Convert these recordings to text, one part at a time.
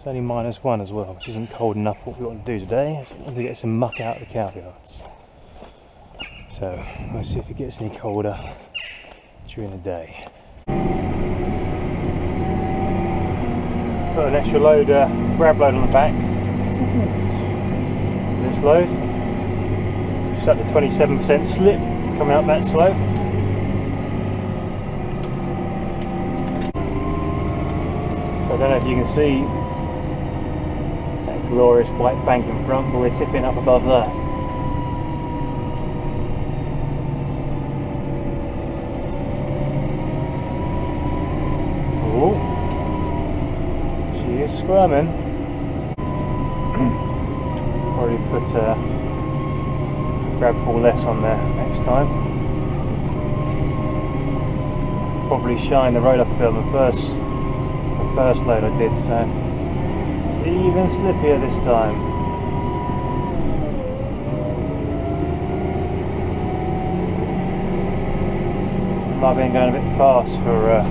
It's only -1 as well, which isn't cold enough. What we want to do today is to get some muck out of the cow yards. So we'll see if it gets any colder during the day. Put an extra load, grab load on the back. This load, just up to 27% slip, coming up that slope. So I don't know if you can see that glorious white bank in front, but we're tipping up above that. Oh, she is squirming. Probably put grab 4 less on there next time. Probably shine the road up a bit on the first load I did, so it's even slippier this time. Might have been going a bit fast for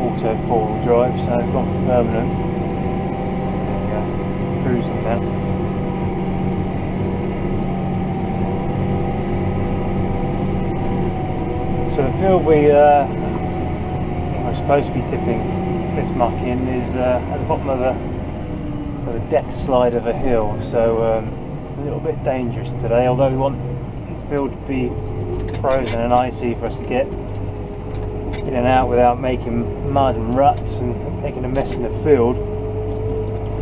auto 4-wheel drive, so I've gone for permanent. There we go, cruising now. So the field we are supposed to be tipping this muck in is at the bottom of a death slide of a hill, so a little bit dangerous today, although we want the field to be frozen and icy for us to get in and out without making mud and ruts and making a mess in the field.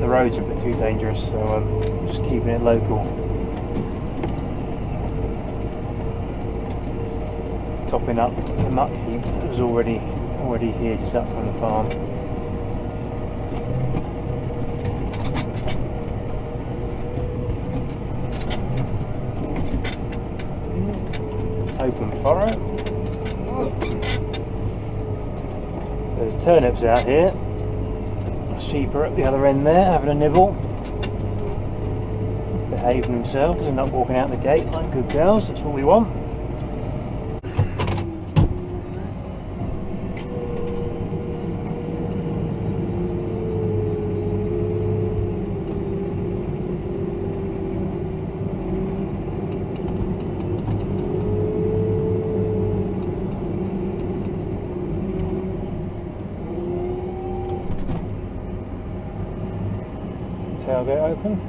The roads are a bit too dangerous, so just keeping it local. Topping up the muck heap that was already here just up from the farm. Open furrow. There's turnips out here. Sheep are at the other end there having a nibble, behaving themselves and not walking out the gate like good girls. That's what we want. Tailgate open.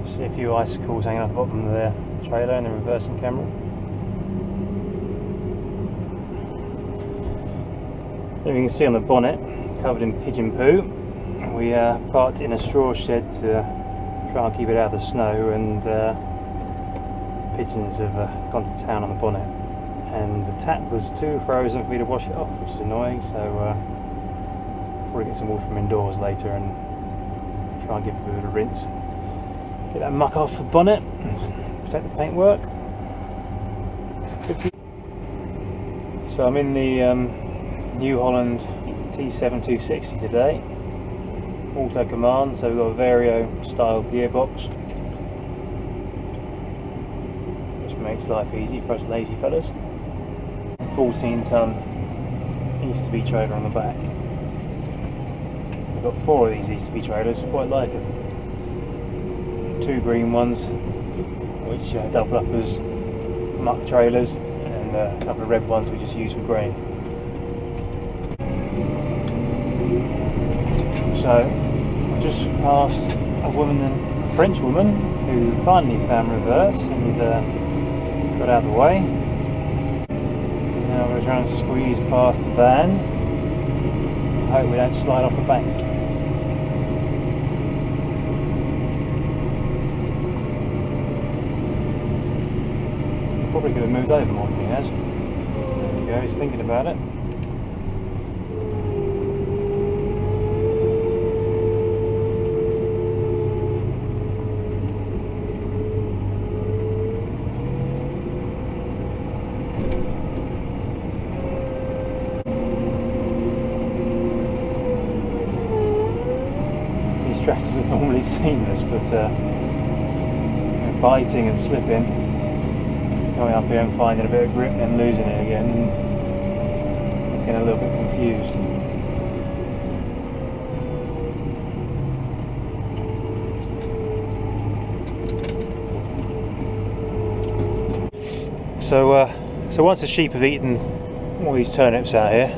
See a few icicles hanging off the bottom of the trailer in the reversing camera. There you can see on the bonnet, covered in pigeon poo. We parked it in a straw shed to try and keep it out of the snow, and pigeons have gone to town on the bonnet. And the tap was too frozen for me to wash it off, which is annoying, so probably get some water from indoors later and try and give it a bit of a rinse. Get that muck off the bonnet, protect the paintwork. So I'm in the New Holland T7.260 today, auto command, so we've got a Vario style gearbox, which makes life easy for us lazy fellas. 14-ton Easterby trailer on the back. We've got 4 of these Easterby trailers, I quite like it. 2 green ones, which double up as muck trailers, and a couple of red ones we just use for grain. So I just passed a French woman who finally found reverse and got out of the way. Now we're trying to squeeze past the van. I hope we don't slide off the bank. probably could have moved over more than he has. There we go, he's thinking about it. These tractors are normally seamless, but biting and slipping, coming up here and finding a bit of grip and then losing it again, he's getting a little bit confused. So once the sheep have eaten all these turnips out here,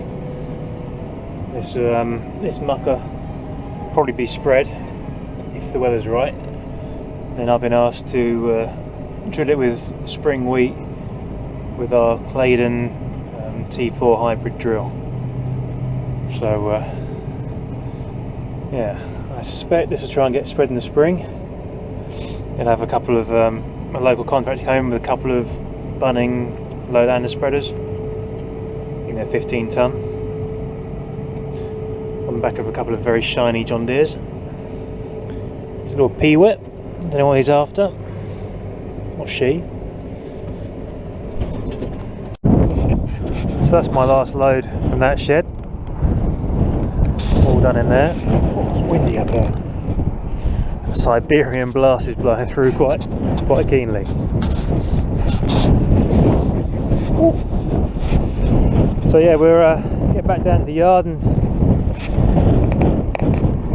this muck will probably be spread if the weather's right. Then I've been asked to drill it with spring wheat with our Claydon T4 hybrid drill. So yeah, I suspect this will try and get spread in the spring. You'll have a couple of a local contractor come in with a couple of Bunning lowlander spreaders, 15 ton, on the back of a couple of very shiny John Deeres. There's a little P-whip, don't know what he's after, or she. So that's my last load from that shed, all done in there. Oh, it's windy up there. A Siberian blast is blowing through quite keenly. Ooh. So yeah, we'll get back down to the yard and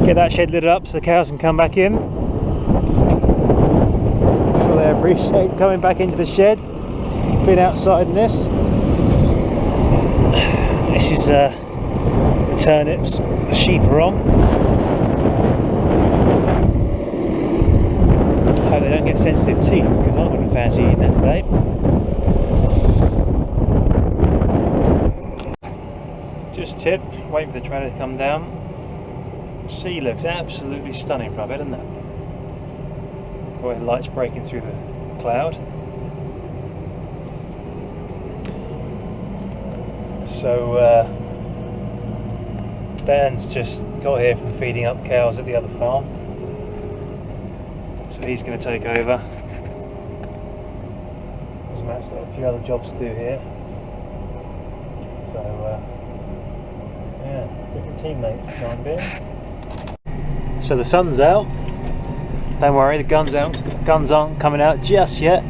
get that shed lit up so the cows can come back in. I'm sure they appreciate coming back into the shed, being outside in this. This is the turnips the sheep are on. I hope they don't get sensitive teeth, because I wouldn't fancy eating that today. Just tipped, waiting for the trailer to come down. The sea looks absolutely stunning from up here, doesn't it? Boy, the light's breaking through the cloud. So Dan's just got here from feeding up cows at the other farm, so he's going to take over. Matt's got a few other jobs to do here, so yeah, different teammates for John Deere. So the sun's out. Don't worry, the guns aren't coming out just yet.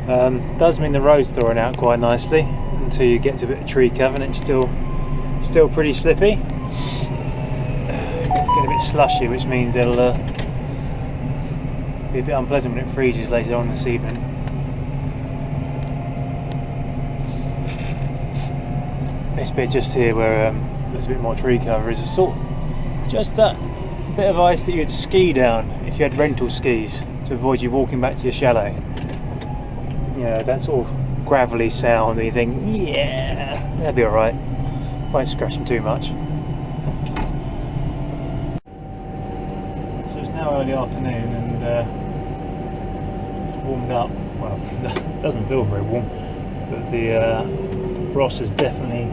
Does mean the road's thawing out quite nicely until you get to a bit of tree cover, and it's still pretty slippy. It's getting a bit slushy, which means it'll be a bit unpleasant when it freezes later on this evening. This bit just here where there's a bit more tree cover is just that bit of ice that you'd ski down if you had rental skis to avoid you walking back to your chalet. You know, that sort of gravelly sound, and you think, yeah, that'll be alright, won't scratch them too much. So it's now early afternoon, and it's warmed up. Well, it doesn't feel very warm, but the frost has definitely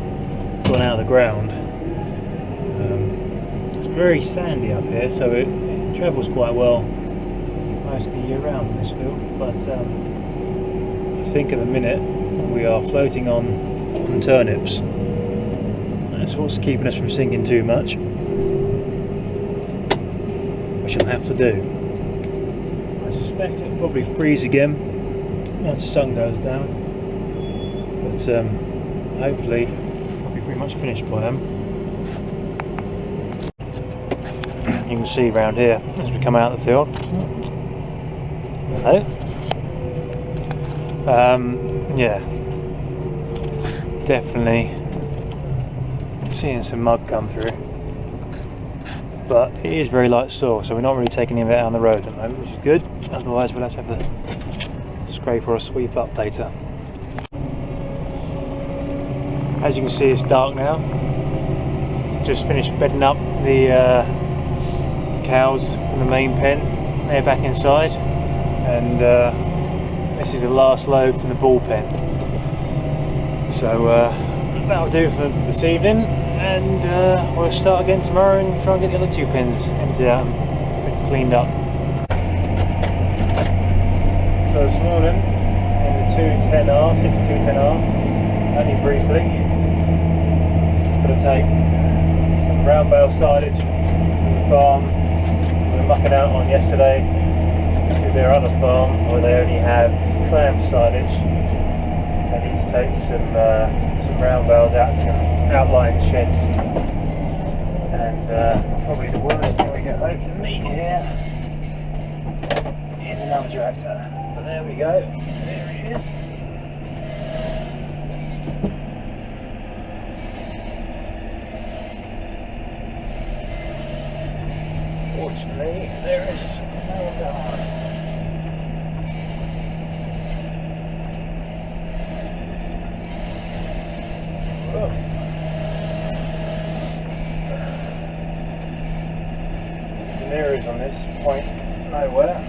gone out of the ground. It's very sandy up here, so it travels quite well most of the year round in this field, but I think at the minute we are floating on turnips. That's what's keeping us from sinking too much, which I'll have to do. I suspect it'll probably freeze again once the sun goes down, but hopefully I'll be pretty much finished by then. You can see around here as we come out of the field. Hello. Yeah, definitely seeing some mud come through, but it is very light soil, so we're not really taking any of it out on the road at the moment, which is good. Otherwise we'll have to have a scrape or a sweep up later. As you can see, it's dark now. Just finished bedding up the cows from the main pen. They're back inside, and this is the last load from the bullpen. So that'll do for this evening, and we'll start again tomorrow and try and get the other 2 pins emptied out and cleaned up. So this morning in the 210R, 6210R, only briefly, going to take some round bale silage from the farm we were mucking out on yesterday to their other farm where they only have clam silage. So I need to take some round bales out to some outlying sheds, and probably the worst thing we get home to meet here is another tractor. But there we go, there he is. Fortunately, there is no guard. The mirrors on this point nowhere.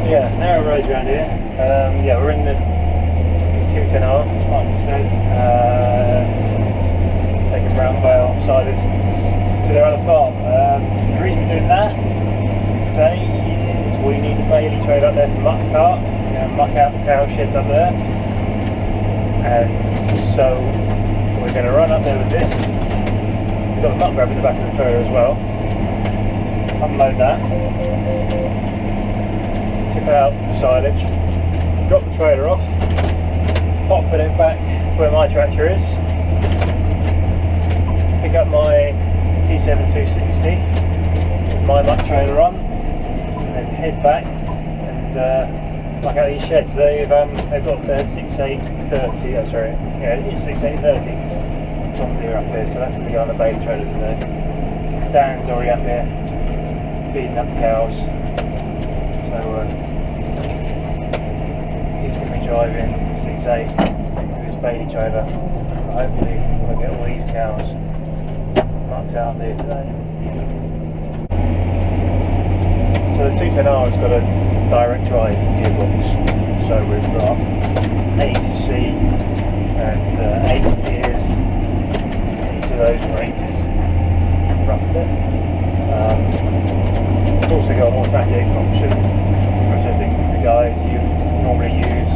Yeah, narrow roads around here. Yeah, we're in the 210R, like I said, taking round bale silage to their other farm. The reason we're doing that today is we need the Bailey trade up there for muck cart. We're going to muck out the cow sheds up there, and so we're going to run up there with this. We've got the muck grab in the back of the trailer as well. Unload that. Tip out the silage, drop the trailer off, hot fill it back to where my tractor is, pick up my T7.260 with my muck trailer on, and then head back and muck out these sheds. They've got their 6830, oh sorry, yeah it is 6830 John Deere up here, so that's going to go on the Bailey trailer today. Dan's already up here feeding up the cows. So he's going to be driving 6.8 with his Bailey trailer. Hopefully we'll get all these cows mucked out there today. So the 210R has got a direct drive gearbox. So we've got A to C and 8 gears in each of those ranges, roughly. We've also got an automatic option, which I think the guys you normally use.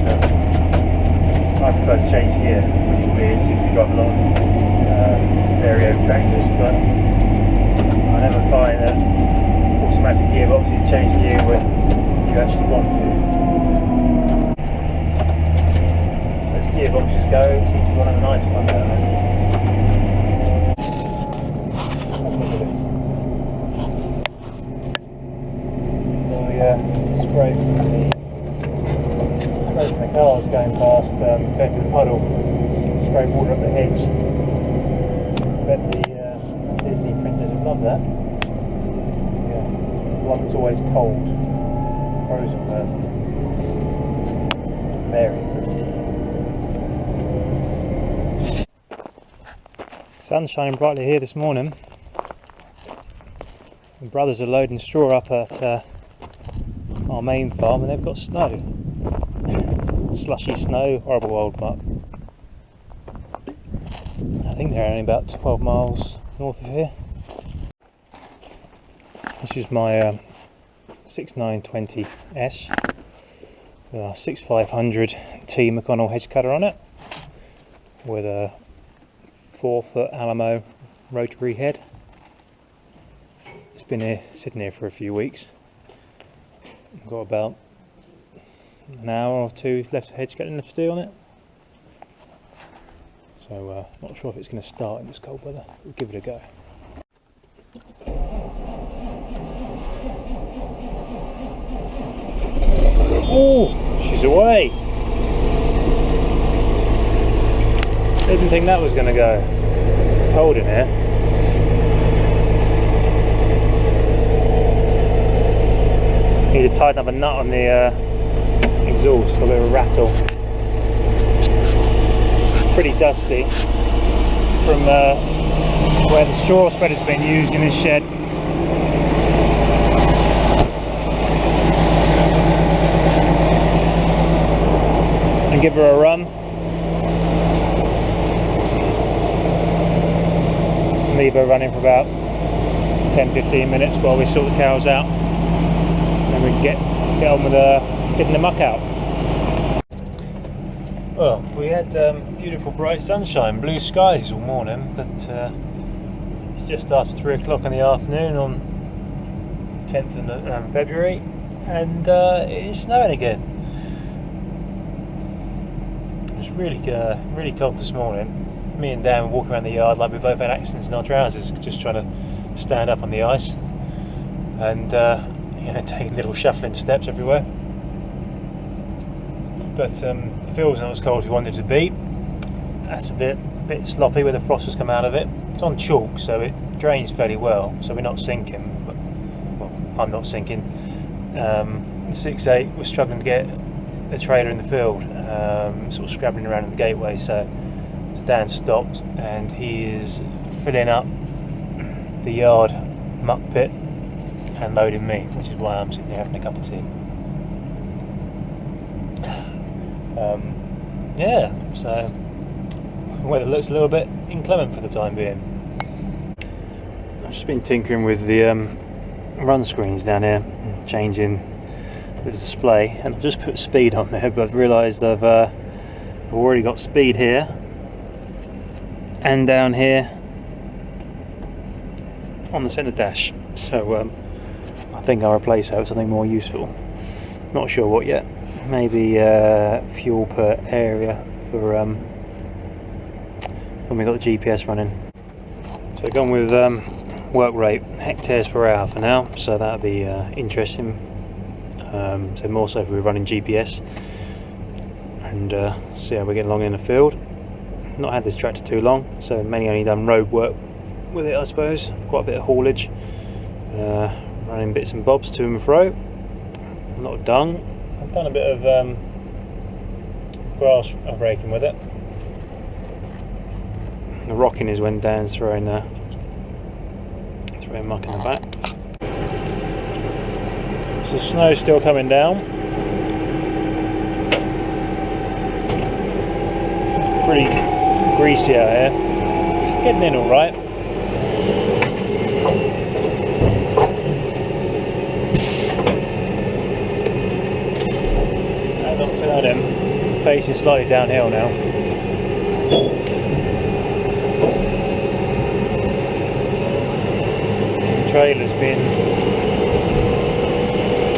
I prefer to change gear, which is weird since we drive a lot of vario tractors, but I never find that automatic gearboxes change gear when you actually want to. As gearboxes go, it seems to be one of the nice ones out there. Look at this. Spray from the cars going past, going through the puddle, spray water up the hedge. I bet the Disney princess would love that. Yeah, the one that's always cold, frozen person. Very pretty. Sun's shining brightly here this morning. My brothers are loading straw up at our main farm, and they've got snow. Slushy snow, horrible old muck. I think they're only about 12 miles north of here. This is my 6920S, 6500 T McConnell hedge cutter on it, with a 4-foot Alamo rotary head. It's been here, sitting here for a few weeks. I've got about an hour or two left of hedge cutting left to do on it. So not sure if it's going to start in this cold weather. We'll give it a go. Oh, she's away. Didn't think that was going to go. cold in here. Need to tighten up a nut on the exhaust, a bit of a rattle. Pretty dusty from where the straw spreader's been used in this shed. And give her a run. Leave her running for about 10-15 minutes while we sort the cows out. And then we can get on with getting the muck out. Well, we had beautiful bright sunshine, blue skies all morning, but it's just after 3 o'clock in the afternoon on 10th of February, and it is snowing again. It was really cold this morning. Me and Dan were walking around the yard like we both had accidents in our trousers, just trying to stand up on the ice, and taking little shuffling steps everywhere. But the field's not as cold as we wanted it to be. That's a bit sloppy where the frost has come out of it. It's on chalk, so it drains fairly well, so we're not sinking. But, well, I'm not sinking. The 6.8 was struggling to get the trailer in the field, sort of scrabbling around in the gateway, so Dan stopped and he is filling up the yard muck pit and loading me, which is why I'm sitting here having a cup of tea. Yeah, so the weather looks a little bit inclement for the time being. I've just been tinkering with the run screens down here, changing the display, and I've just put speed on there, but I've realised I've already got speed here and down here on the centre dash, so I think I'll replace that with something more useful. Not sure what yet. Maybe fuel per area for when we got the GPS running. So I've gone with work rate, hectares per hour for now, so that'll be interesting. So more so if we're running GPS, and see how we're getting along in the field. Not had this tractor too long, so mainly only done road work with it, I suppose. Quite a bit of haulage, running bits and bobs to and fro. A lot of dung. I've done a bit of grass raking with it. The rocking is when Dan's throwing muck in the back. So the snow's still coming down. Pretty greasy out here. Getting in all right. As I'm turning, facing slightly downhill now. The trailer's been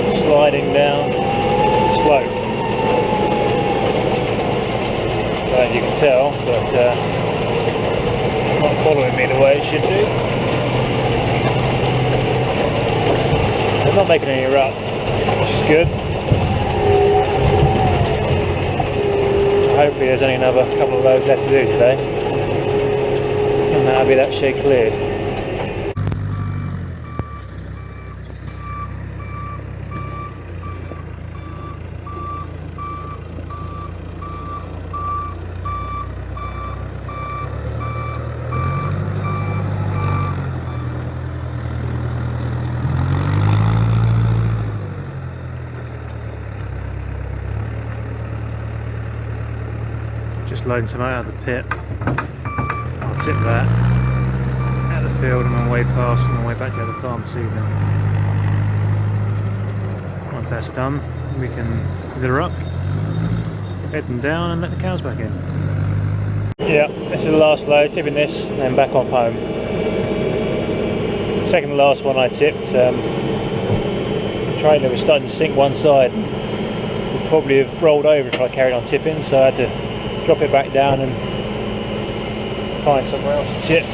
sliding down the slope. As you can tell, but it's not following me the way it should do. I'm not making any rut, which is good. Hopefully there's only another couple of loads left to do today, and that'll be that shed cleared. Just loading some out of the pit. I'll tip that out of the field on my way past and my way back to the farm this evening. Once that's done, we can litter up, head them down and let the cows back in. Yeah, this is the last load, tipping this and then back off home. Second to last one I tipped, the trailer was starting to sink one side. Would probably have rolled over if I carried on tipping, so I had to drop it back down and find somewhere else to tip,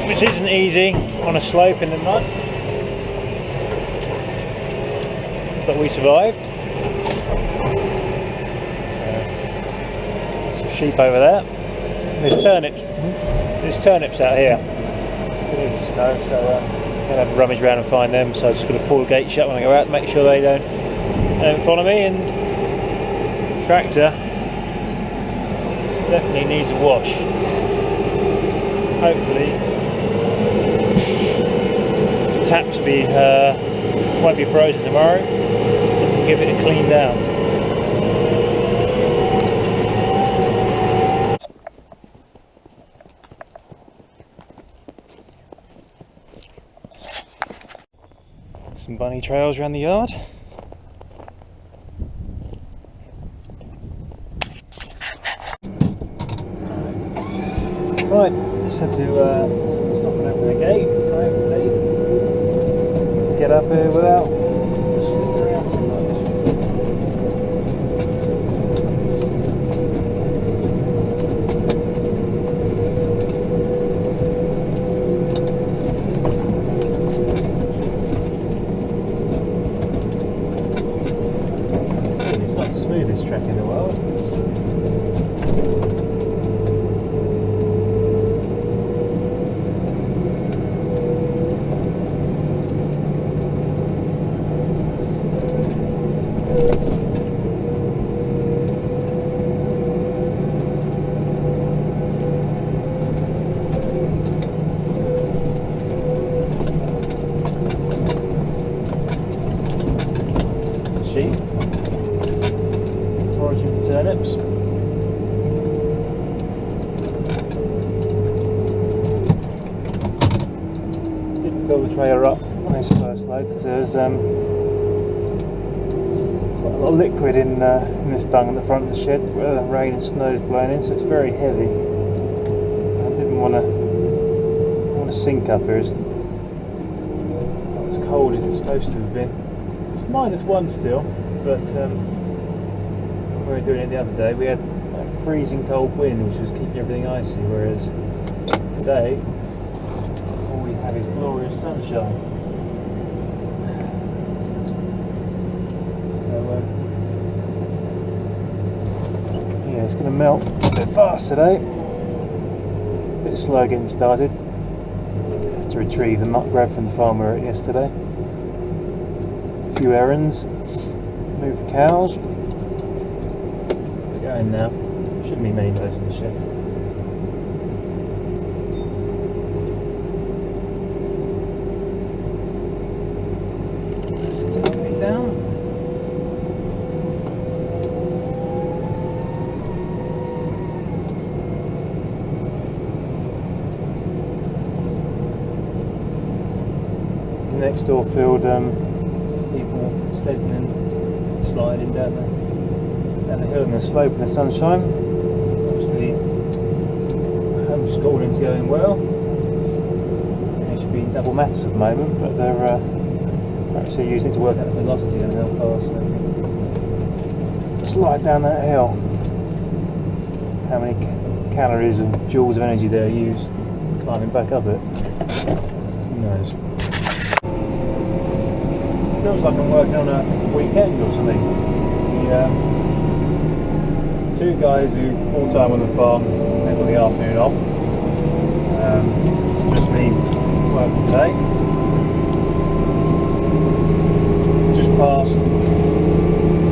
which isn't easy on a slope in the mud, but we survived. Some sheep over there. There's turnips out here. Bit of snow, so I'm gonna have a rummage around and find them. So I'm just gonna pull the gate shut when I go out to make sure they don't follow me. And tractor definitely needs a wash. Hopefully, the taps won't be frozen tomorrow. And we'll give it a clean down. Some bunny trails around the yard. Right, just had to stop and open the gate. Hopefully, get up here without slipping around too much. It's not the smoothest track in the world. Foraging for turnips. Didn't fill the trailer up on this first load because there's quite a lot of liquid in this dung in the front of the shed where the rain and snow's blowing in, so it's very heavy. I didn't want to sink up here. It's not as cold as it's supposed to have been. It's -1 still, but when we were doing it the other day we had like freezing cold wind which was keeping everything icy, whereas today all we have is glorious sunshine. So yeah, it's going to melt a bit fast today. A bit slow getting started. Had to retrieve the muck grab from the farm we were at yesterday. A few errands. Move the cows. We're going now. Shouldn't be many guys in the shed. Let's take it down. The next door field, people sledding and sliding down the hill in the slope in the sunshine. Obviously, homeschooling's going well. They should be double maths at the moment, but they're actually using it to work out the velocity and how fast they slide down that hill. How many calories and joules of energy they'll use climbing back up it. Who knows? Feels like I'm working on a weekend or something. The two guys who full-time on the farm, they've got the afternoon off. Just me working today. Just past a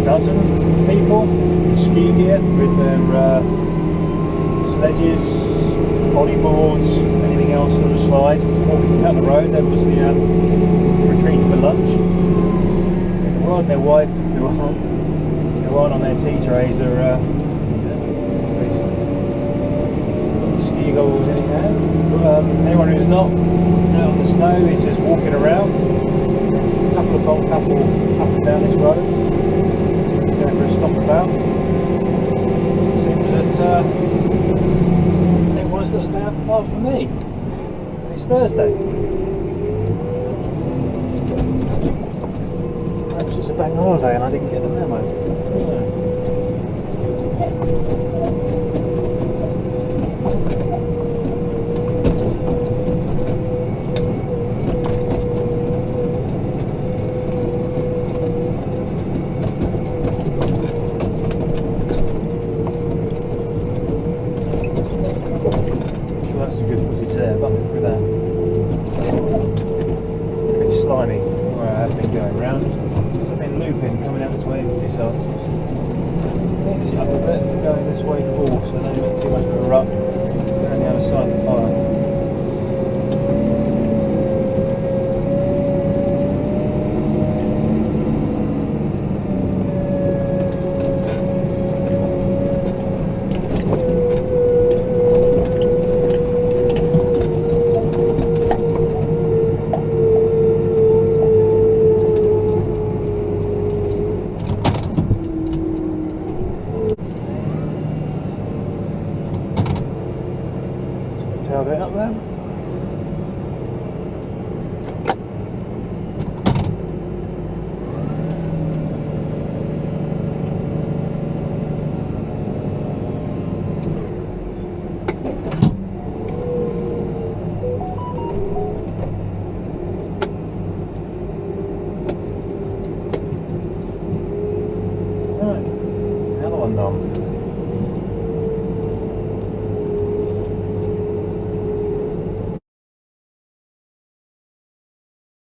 dozen people in ski gear with their sledges, bodyboards, anything else that would slide, walking up the road. There was the retreating for lunch. The world and their wife, who aren't on their tea trays, are with ski goggles in his hand. Anyone who's not out on the snow is just walking around. A couple of old couple up and down this road, going for a stop about. Seems that everyone's got a day off apart from me. And it's Thursday. Perhaps it's a bank holiday and I didn't get the memo. So that's some good footage there, bumping through that. It's a bit slimy where I have been going round. Because I've been looping, coming out this way empty, so mix it up a bit and going this way forward, so I don't make too much of a rut. Going the other side of the pile. Tailgate up there. Right, another one done.